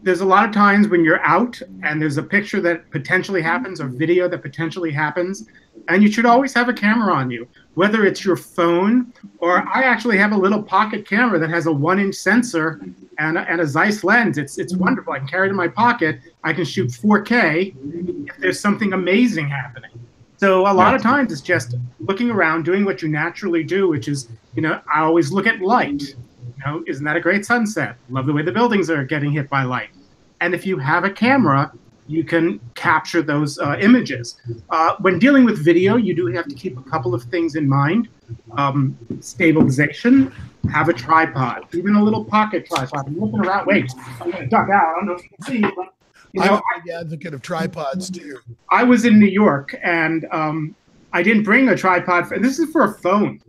There's a lot of times when you're out and there's a picture that potentially happens or video that potentially happens, and you should always have a camera on you, whether it's your phone or I actually have a little pocket camera that has a 1-inch sensor and a Zeiss lens. It's wonderful. I can carry it in my pocket. I can shoot 4K if there's something amazing happening. So a lot of times it's just looking around, doing what you naturally do, which is, you know, I always look at light. You know, isn't that a great sunset? Love the way the buildings are getting hit by light. And if you have a camera, you can capture those images. When dealing with video, you do have to keep a couple of things in mind. Stabilization, have a tripod, even a little pocket tripod. I'm looking around, wait, I'm gonna duck out, I don't know if you can see, but you know, I'm a big advocate of tripods too. I was in New York and I didn't bring a tripod. This is for a phone.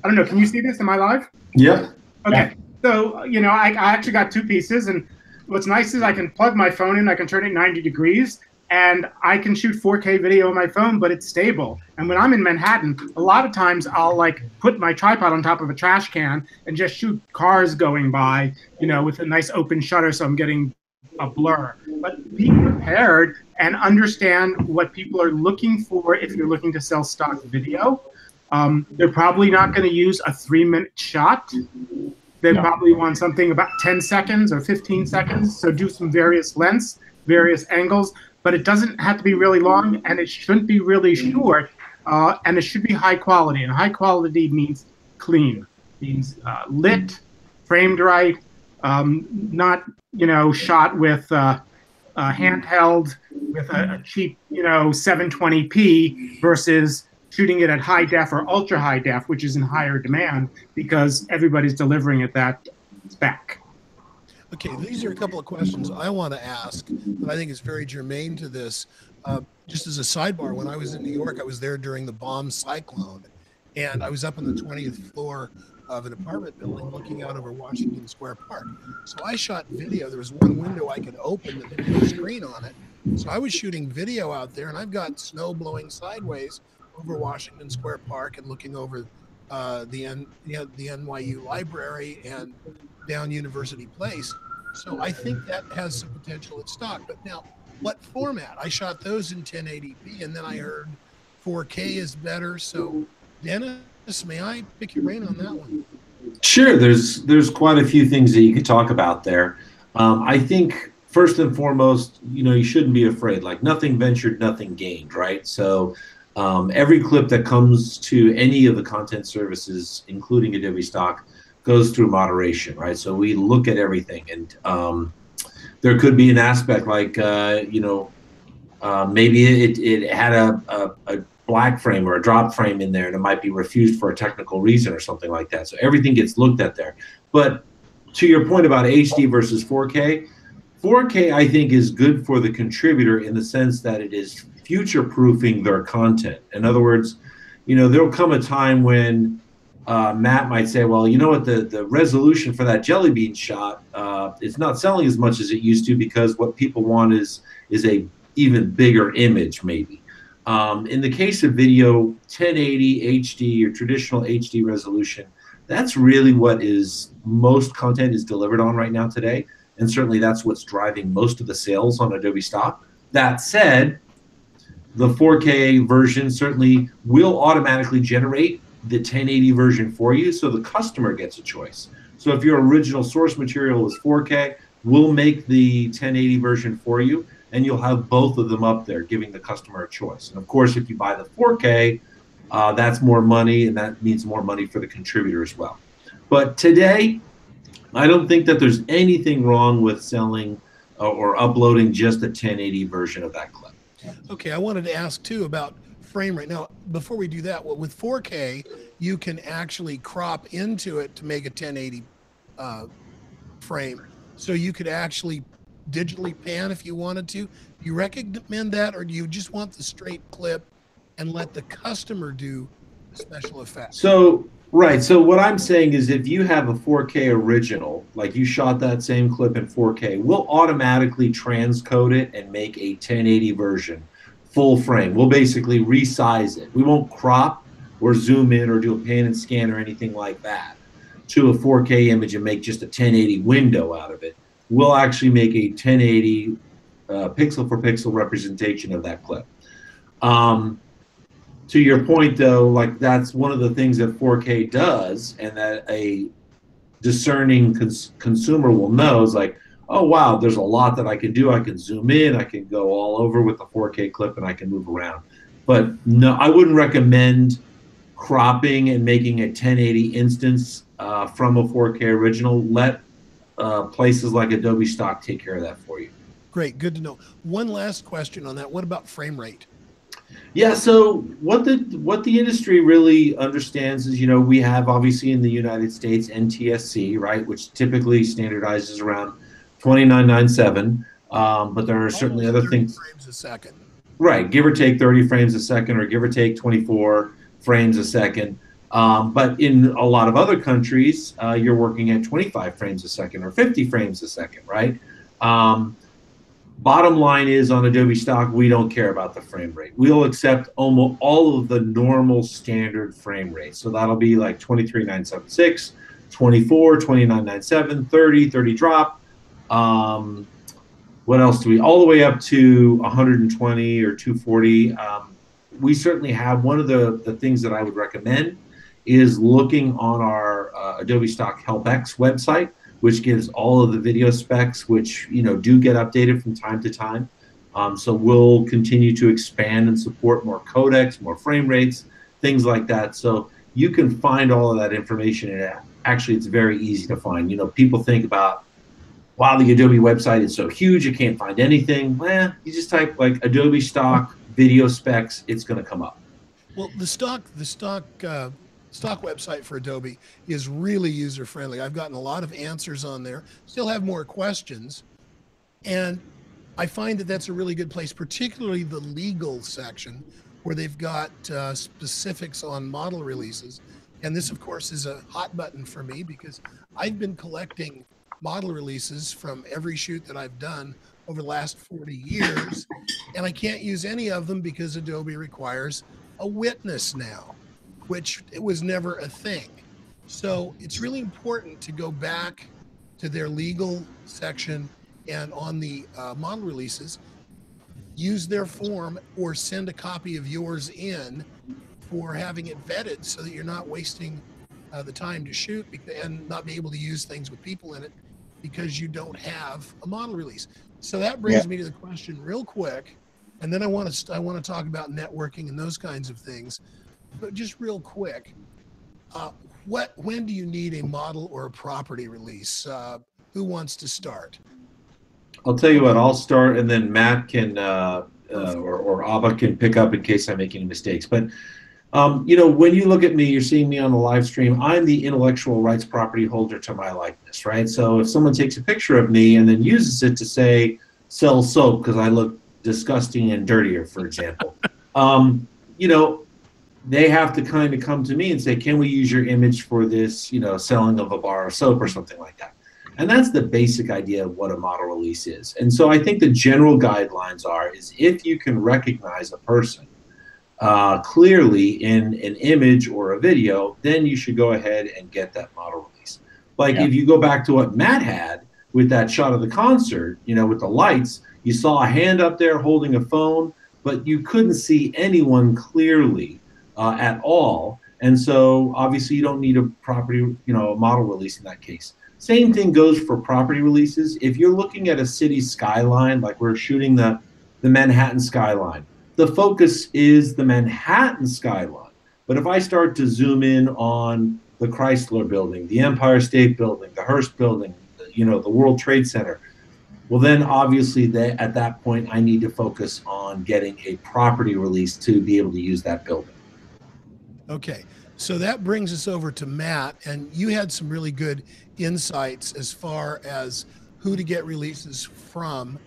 I don't know, can you see this? Am I live? Yeah. Okay, so, you know, I actually got 2 pieces, and what's nice is I can plug my phone in, I can turn it 90 degrees, and I can shoot 4K video on my phone, but it's stable. And when I'm in Manhattan, a lot of times I'll like put my tripod on top of a trash can and just shoot cars going by, you know, with a nice open shutter so I'm getting a blur. But be prepared and understand what people are looking for if you're looking to sell stock video. They're probably not going to use a 3-minute shot. They probably want something about 10 seconds or 15 seconds. So do some various lengths, various angles, but it doesn't have to be really long, and it shouldn't be really short, and it should be high quality. And high quality means clean, means lit, framed right, not, you know, shot with handheld with a cheap, 720p versus shooting it at high def or ultra high def, which is in higher demand because everybody's delivering at that spec. Okay, these are a couple of questions I want to ask that I think is very germane to this. Just as a sidebar, when I was in New York, I was there during the bomb cyclone, and I was up on the 20th floor of an apartment building looking out over Washington Square Park. So I shot video. There was one window I could open that had a screen on it. So I was shooting video out there, and I've got snow blowing sideways over Washington Square Park and looking over the NYU library and down University Place. So I think that has some potential at stock. But now, what format? I shot those in 1080p, and then I heard 4K is better. So, Dennis, may I pick your brain on that one? Sure. There's quite a few things that you could talk about there. I think first and foremost, you shouldn't be afraid. Like, nothing ventured, nothing gained, right? So every clip that comes to any of the content services, including Adobe Stock, goes through moderation, right? So we look at everything, and there could be an aspect like, maybe it had a black frame or a drop frame in there, and it might be refused for a technical reason or something like that. So everything gets looked at there. But to your point about HD versus 4K, 4K I think is good for the contributor in the sense that it is future-proofing their content. In other words, there'll come a time when Matt might say, well, you know what, the resolution for that jelly bean shot, it's not selling as much as it used to because what people want is a even bigger image, maybe. In the case of video, 1080 HD or traditional HD resolution, that's really what is most content is delivered on right now today. And certainly that's what's driving most of the sales on Adobe Stock. That said, the 4K version certainly will automatically generate the 1080 version for you, so the customer gets a choice. So if your original source material is 4K, we'll make the 1080 version for you, and you'll have both of them up there, giving the customer a choice. And of course, if you buy the 4K, that's more money, and that means more money for the contributor as well. But today, I don't think that there's anything wrong with selling or uploading just a 1080 version of that clip. Okay, I wanted to ask too about frame rate. Now, before we do that, well, with 4K, you can actually crop into it to make a 1080 frame. So you could actually digitally pan if you wanted to. Do you recommend that, or do you just want the straight clip and let the customer do the special effects? So, right. So what I'm saying is if you have a 4K original, like you shot that same clip in 4K, we'll automatically transcode it and make a 1080 version, full frame. We'll basically resize it. We won't crop or zoom in or do a pan and scan or anything like that to a 4K image and make just a 1080 window out of it. We'll actually make a 1080 pixel for pixel representation of that clip. To your point, though, like that's one of the things that 4K does, and that a discerning consumer will know is like, oh, wow, there's a lot that I can do. I can zoom in, I can go all over with the 4K clip, and I can move around. But no, I wouldn't recommend cropping and making a 1080 instance from a 4K original. Let places like Adobe Stock take care of that for you. Great, good to know. One last question on that. What about frame rate? Yeah, so what the industry really understands is, we have obviously in the United States NTSC, right, which typically standardizes around 2997, but there are certainly other things. Frames a second. Right, give or take 30 frames a second, or give or take 24 frames a second. But in a lot of other countries, you're working at 25 frames a second or 50 frames a second, right? Bottom line is on Adobe Stock, we don't care about the frame rate. We'll accept almost all of the normal standard frame rates. So that'll be like 23,976, 24, 2997, 30, 30 drop. What else do we? All the way up to 120 or 240. We certainly have one of the things that I would recommend is looking on our Adobe Stock HelpX website, which gives all of the video specs, which do get updated from time to time. So we'll continue to expand and support more codecs, more frame rates, things like that. So you can find all of that information, and actually it's very easy to find. People think about wow, the Adobe website is so huge, you can't find anything. Well, you just type like Adobe stock video specs, it's going to come up. Well, stock website for Adobe is really user friendly. I've gotten a lot of answers on there. Still have more questions, and I find that that's a really good place, particularly the legal section, where they've got specifics on model releases. And this, of course, is a hot button for me because I've been collecting model releases from every shoot that I've done over the last 40 years, and I can't use any of them because Adobe requires a witness now, which it was never a thing. So it's really important to go back to their legal section, and on the model releases, use their form or send a copy of yours in for having it vetted so that you're not wasting the time to shoot and not be able to use things with people in it because you don't have a model release. So that brings me to the question real quick, and then I want to talk about networking and those kinds of things. But just real quick, when do you need a model or a property release? Who wants to start? I'll tell you what, I'll start, and then Matt can or Abba can pick up in case I make any mistakes. But you know, when you look at me, you're seeing me on the live stream, I'm the intellectual rights property holder to my likeness, right? So if someone takes a picture of me and then uses it to say, sell soap because I look disgusting and dirtier, for example, you know, they have to kind of come to me and say, can we use your image for this, you know, selling of a bar of soap or something like that? And that's the basic idea of what a model release is. And so I think the general guidelines is if you can recognize a person clearly in an image or a video, then you should go ahead and get that model release. Like if you go back to what Matt had with that shot of the concert, you know, with the lights, you saw a hand up there holding a phone, but you couldn't see anyone clearly at all. And so obviously you don't need a property, you know, a model release in that case. Same thing goes for property releases. If you're looking at a city skyline, like we're shooting the Manhattan skyline, the focus is the Manhattan skyline. But if I start to zoom in on the Chrysler Building, the Empire State Building, the Hearst Building, you know, the World Trade Center, well, then obviously at that point, I need to focus on getting a property release to be able to use that building. Okay, so that brings us over to Matt, and you had some really good insights as far as who to get releases from.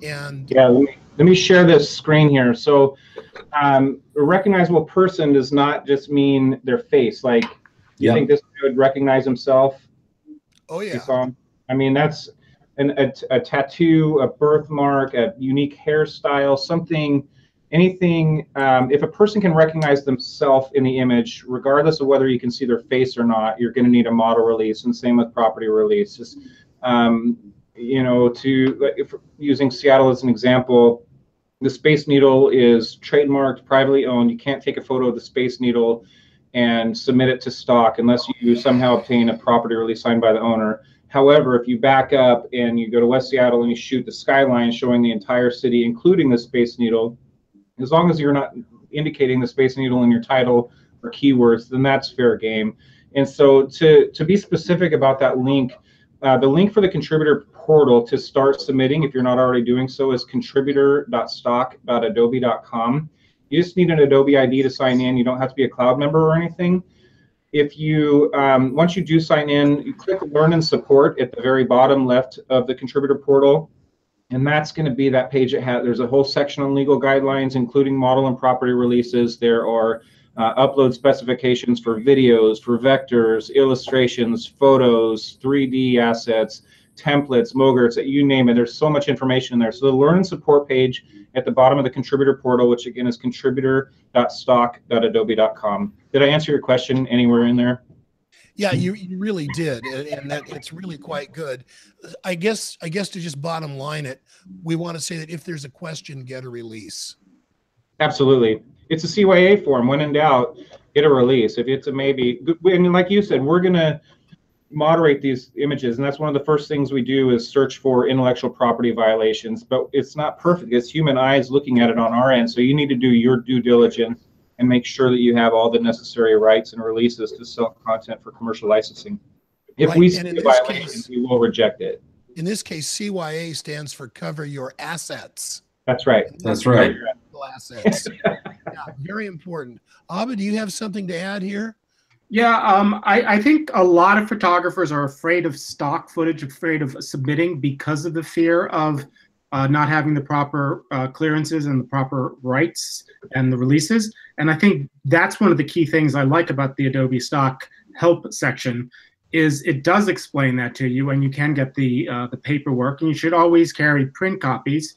And yeah, let me share this screen here. So a recognizable person does not just mean their face. Like, you think this guy would recognize himself? Oh yeah. You saw him? I mean, that's a tattoo, a birthmark, a unique hairstyle, something, anything. If a person can recognize themselves in the image, regardless of whether you can see their face or not, you're going to need a model release, and same with property release. Just you know, if using Seattle as an example, the Space Needle is trademarked, privately owned. You can't take a photo of the Space Needle and submit it to stock unless you somehow obtain a property release signed by the owner. However, if you back up and you go to West Seattle and you shoot the skyline showing the entire city, including the Space Needle, as long as you're not indicating the Space Needle in your title or keywords, then that's fair game. And so to be specific about that link, the link for the contributor portal to start submitting, if you're not already doing so, is contributor.stock.adobe.com. You just need an Adobe ID to sign in. You don't have to be a cloud member or anything. If you, once you do sign in, you click Learn and Support at the very bottom left of the contributor portal, and that's going to be that page that there's a whole section on legal guidelines, including model and property releases. There are upload specifications for videos, for vectors, illustrations, photos, 3D assets, templates, mogarts, you name it. There's so much information in there. So the Learn and Support page at the bottom of the contributor portal, which again is contributor.stock.adobe.com. Did I answer your question anywhere in there? Yeah, you really did, and that it's really quite good. I guess to just bottom line it, we want to say that if there's a question, get a release. Absolutely. It's a CYA form. When in doubt, get a release. If it's a maybe, and like you said, we're going to moderate these images, and that's one of the first things we do is search for intellectual property violations, but it's not perfect. It's human eyes looking at it on our end, so you need to do your due diligence and make sure that you have all the necessary rights and releases to sell content for commercial licensing. If we see a violation, we will reject it. In this case, CYA stands for cover your assets. That's right. That's right. Assets. Yeah, very important. Abba, do you have something to add here? Yeah, I think a lot of photographers are afraid of stock footage, afraid of submitting because of the fear of not having the proper clearances and the proper rights and the releases. And I think that's one of the key things I like about the Adobe Stock help section is it does explain that to you, and you can get the paperwork, and you should always carry print copies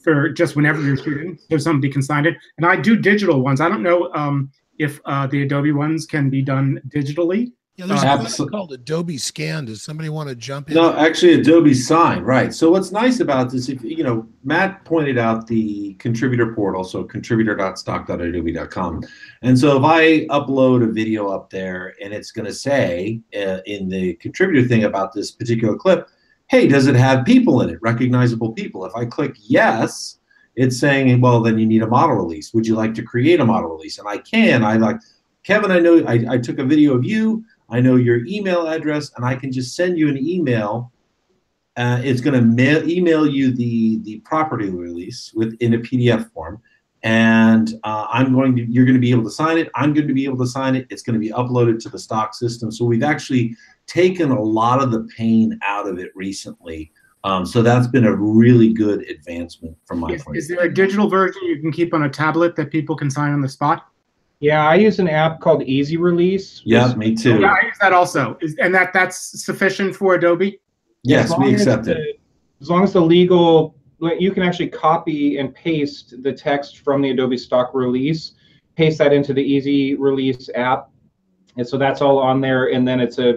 for just whenever you're shooting, so somebody can sign it. And I do digital ones. I don't know if the Adobe ones can be done digitally. Yeah, there's a product called Adobe Scan. Does somebody want to jump in? No, actually, Adobe Sign, right. So what's nice about this, if you know, Matt pointed out the contributor portal, so contributor.stock.adobe.com. And so if I upload a video up there and it's going to say in the contributor thing about this particular clip, hey, does it have people in it, recognizable people? If I click yes, it's saying, well, then you need a model release. Would you like to create a model release? And I can. I like, Kevin, I know I took a video of you. I know your email address, and I can just send you an email. It's going to email you the property release in a PDF form, and you're going to be able to sign it. I'm going to be able to sign it. It's going to be uploaded to the stock system. So we've actually taken a lot of the pain out of it recently. So that's been a really good advancement from my point of view. Is there a digital version you can keep on a tablet that people can sign on the spot? Yeah, I use an app called Easy Release. Yeah, me too. Yeah, I use that also. And that's sufficient for Adobe? Yes, we accept it. As long as the legal, you can actually copy and paste the text from the Adobe Stock release, paste that into the Easy Release app, and so that's all on there. And then it's a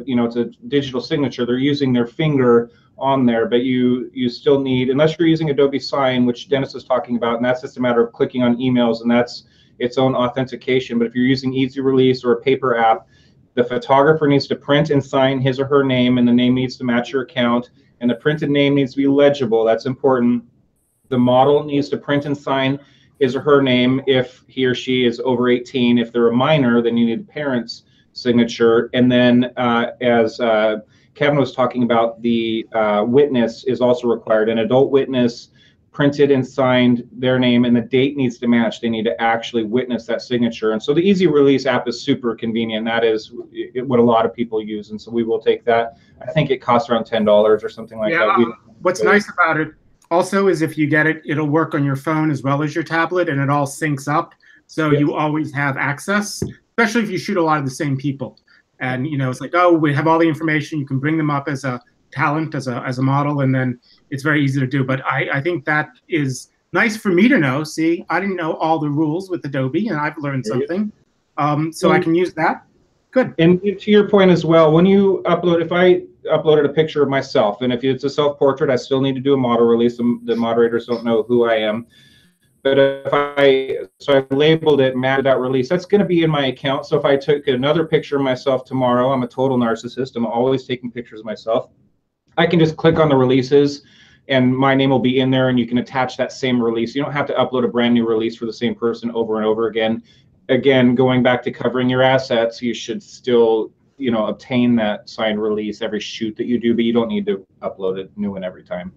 digital signature. They're using their finger on there, but you still need, unless you're using Adobe Sign, which Dennis is talking about, and that's just a matter of clicking on emails, and that's its own authentication. But if you're using Easy Release or a paper app, the photographer needs to print and sign his or her name, and the name needs to match your account, and the printed name needs to be legible. That's important. The model needs to print and sign his or her name if he or she is over 18. If they're a minor, then you need the parent's signature. And then as Kevin was talking about, the witness is also required. An adult witness printed and signed their name, and the date needs to match. They need to actually witness that signature. And so the Easy Release app is super convenient. That is what a lot of people use, and so we will take that. I think it costs around $10 or something like that. What's nice about it also is if you get it, it'll work on your phone as well as your tablet, and it all syncs up. So you always have access, especially if you shoot a lot of the same people. And it's like, oh, we have all the information. You can bring them up as a talent, as a model, and then it's very easy to do. But I think that is nice for me to know. See, I didn't know all the rules with Adobe, and I've learned something. So I can use that. Good. And to your point as well, when you upload, if I uploaded a picture of myself, and if it's a self-portrait, I still need to do a model release. The moderators don't know who I am. But if I labeled it Matt.release, that's going to be in my account. So if I took another picture of myself tomorrow, I'm a total narcissist. I'm always taking pictures of myself. I can just click on the releases, and my name will be in there, and you can attach that same release. You don't have to upload a brand new release for the same person over and over again. Again, going back to covering your assets, you should still, obtain that signed release every shoot that you do, but you don't need to upload a new one every time.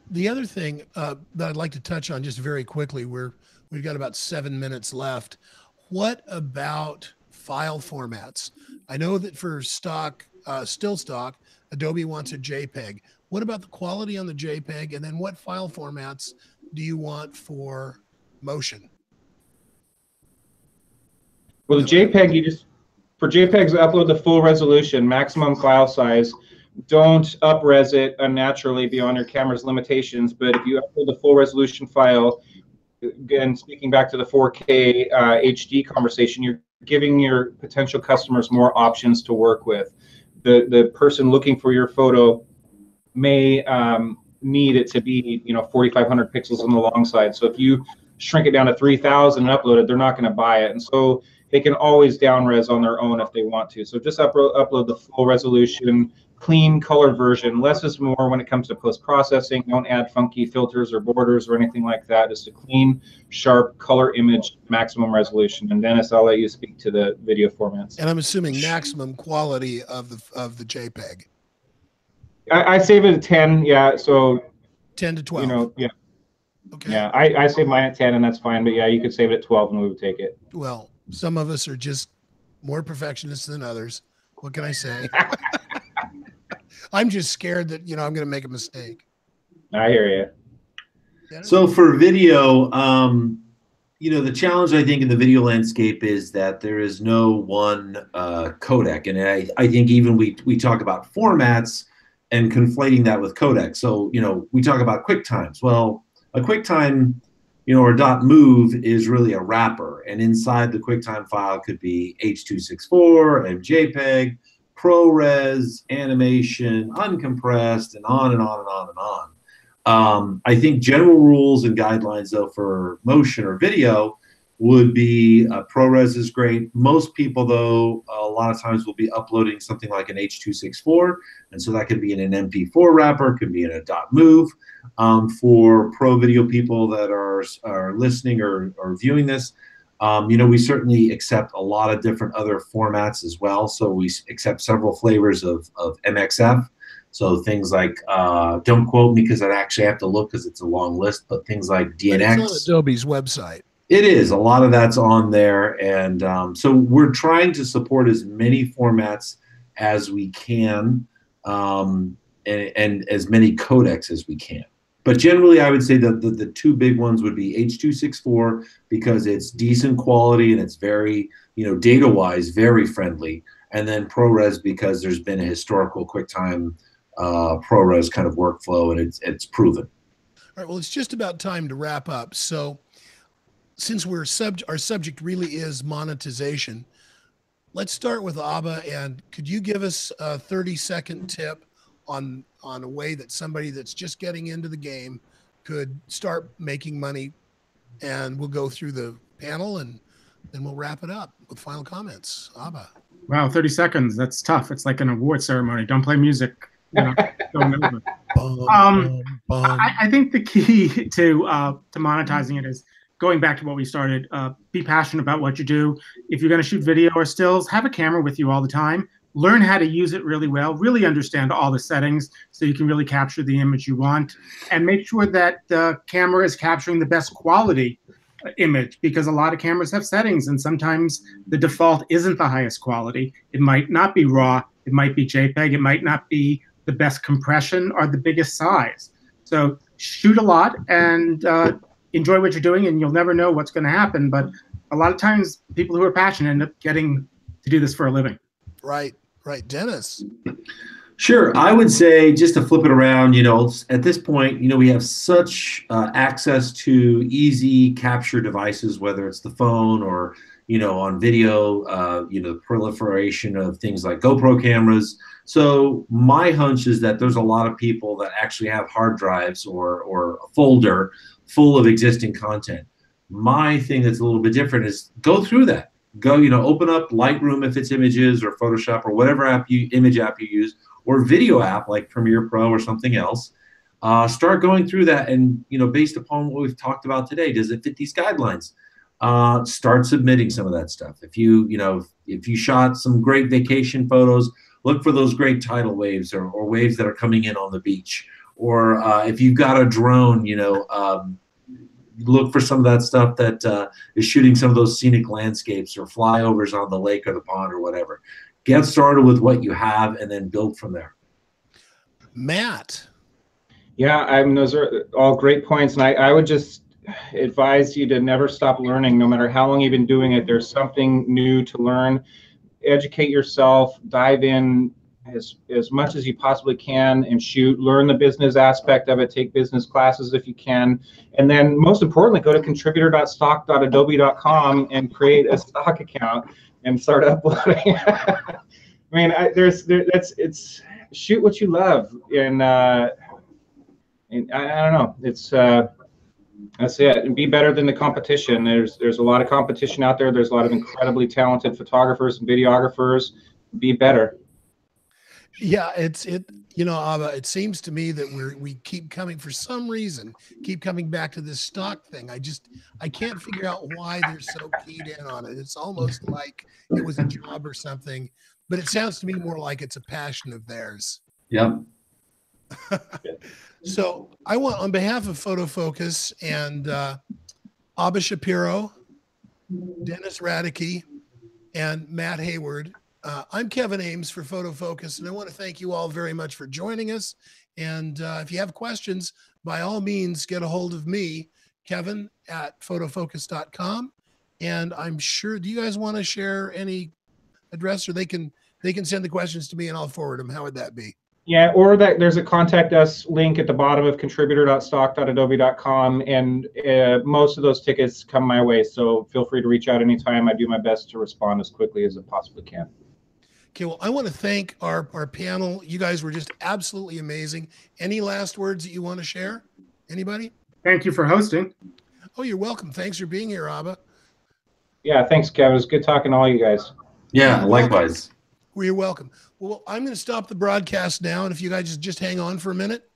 The other thing that I'd like to touch on just very quickly, we've got about 7 minutes left. What about file formats? I know that for stock, still stock, Adobe wants a JPEG. What about the quality on the JPEG? And then what file formats do you want for motion? Well, the JPEG, for JPEGs, upload the full resolution, maximum file size. Don't up-res it unnaturally beyond your camera's limitations. But if you upload the full resolution file, again, speaking back to the 4K HD conversation, you're giving your potential customers more options to work with. The person looking for your photo may need it to be 4,500 pixels on the long side. So if you shrink it down to 3,000 and upload it, they're not going to buy it. And so they can always down-res on their own if they want to. So just upload the full resolution, clean color version. Less is more when it comes to post-processing. Don't add funky filters or borders or anything like that. Just a clean, sharp color image, maximum resolution. And Dennis, I'll let you speak to the video formats. And I'm assuming maximum quality of the JPEG. I save it at 10. Yeah. So 10 to 12. you know, yeah, Okay. yeah. I save mine at 10, and that's fine. But yeah, you could save it at 12, and we would take it. Well, some of us are just more perfectionists than others. What can I say? I'm just scared that, you know, I'm going to make a mistake. I hear you. Yeah. So for video, you know, the challenge I think in the video landscape is that there is no one codec, and I think even we talk about formats and conflating that with codec. So you know, we talk about QuickTimes. Well, a QuickTime, you know, or .mov is really a wrapper, and inside the QuickTime file could be H.264, MJPEG, ProRes, animation, uncompressed, and on and on and on and on. I think general rules and guidelines, though, for motion or video would be ProRes is great. Most people, though, a lot of times will be uploading something like an H.264, and so that could be in an MP4 wrapper, could be in a .mov. For pro video people that are listening or viewing this, you know, we certainly accept a lot of different other formats as well. So we accept several flavors of MXF. So things like, don't quote me because I actually have to look because it's a long list, but things like DNX. But it's on Adobe's website. It is. A lot of that's on there. And so we're trying to support as many formats as we can, and as many codecs as we can. But generally, I would say that the two big ones would be H.264 because it's decent quality and it's very, you know, data-wise, very friendly. And then ProRes because there's been a historical QuickTime ProRes kind of workflow, and it's proven. All right. Well, it's just about time to wrap up. So since our subject really is monetization, let's start with Abba. And could you give us a 30-second tip on a way that somebody that's just getting into the game could start making money? And we'll go through the panel and then we'll wrap it up with final comments. Abba. Wow, 30 seconds. That's tough. It's like an award ceremony. Don't play music. You know, I think the key to monetizing it is going back to what we started. Be passionate about what you do. If you're going to shoot video or stills, have a camera with you all the time. Learn how to use it really well. Really understand all the settings so you can really capture the image you want. And make sure that the camera is capturing the best quality image, because a lot of cameras have settings and sometimes the default isn't the highest quality. It might not be RAW. It might be JPEG. It might not be the best compression or the biggest size. So shoot a lot and enjoy what you're doing, and you'll never know what's going to happen. But a lot of times people who are passionate end up getting to do this for a living. Right. Dennis. Sure. I would say, just to flip it around, you know, at this point, you know, we have such access to easy capture devices, whether it's the phone or, you know, on video, you know, proliferation of things like GoPro cameras. So my hunch is that there's a lot of people that actually have hard drives or a folder full of existing content. My thing that's a little bit different is go through that. Go, you know, open up Lightroom if it's images, or Photoshop, or whatever image app you use, or video app like Premiere Pro or something else. Start going through that, and, you know, based upon what we've talked about today, does it fit these guidelines? Start submitting some of that stuff. If you shot some great vacation photos, look for those great tidal waves or waves that are coming in on the beach. Or if you've got a drone, you know, look for some of that stuff that is shooting some of those scenic landscapes or flyovers on the lake or the pond or whatever. Get started with what you have and then build from there. Matt. Yeah, those are all great points, and I would just advise you to never stop learning. No matter how long you've been doing it, there's something new to learn. Educate yourself, dive in as much as you possibly can and shoot. Learn the business aspect of it, take business classes if you can, and then most importantly, go to contributor.stock.adobe.com and create a stock account and start uploading. I mean, it's shoot what you love, and I don't know, it's that's it. And be better than the competition. There's a lot of competition out there. There's a lot of incredibly talented photographers and videographers. Be better. Yeah, you know, it seems to me that we keep coming, for some reason, keep coming back to this stock thing. I can't figure out why they're so keyed in on it. It's almost like it was a job or something, but it sounds to me more like it's a passion of theirs. Yeah. So I want, on behalf of Photo Focus and Abba Shapiro, Dennis Radicke, and Matt Hayward, I'm Kevin Ames for Photo Focus, and I want to thank you all very much for joining us. And if you have questions, by all means, get a hold of me, Kevin at photofocus.com. And I'm sure, do you guys want to share any address, or they can send the questions to me and I'll forward them? How would that be? Yeah, or that there's a contact us link at the bottom of contributor.stock.adobe.com, and most of those tickets come my way. So feel free to reach out anytime. I do my best to respond as quickly as I possibly can. Okay, well, I want to thank our panel. You guys were just absolutely amazing. Any last words that you want to share? Anybody? Thank you for hosting. Oh, you're welcome. Thanks for being here, Abba. Yeah, thanks, Kevin. It was good talking to all you guys. Yeah, likewise. Well, you're welcome. Well, I'm going to stop the broadcast now, and if you guys just hang on for a minute.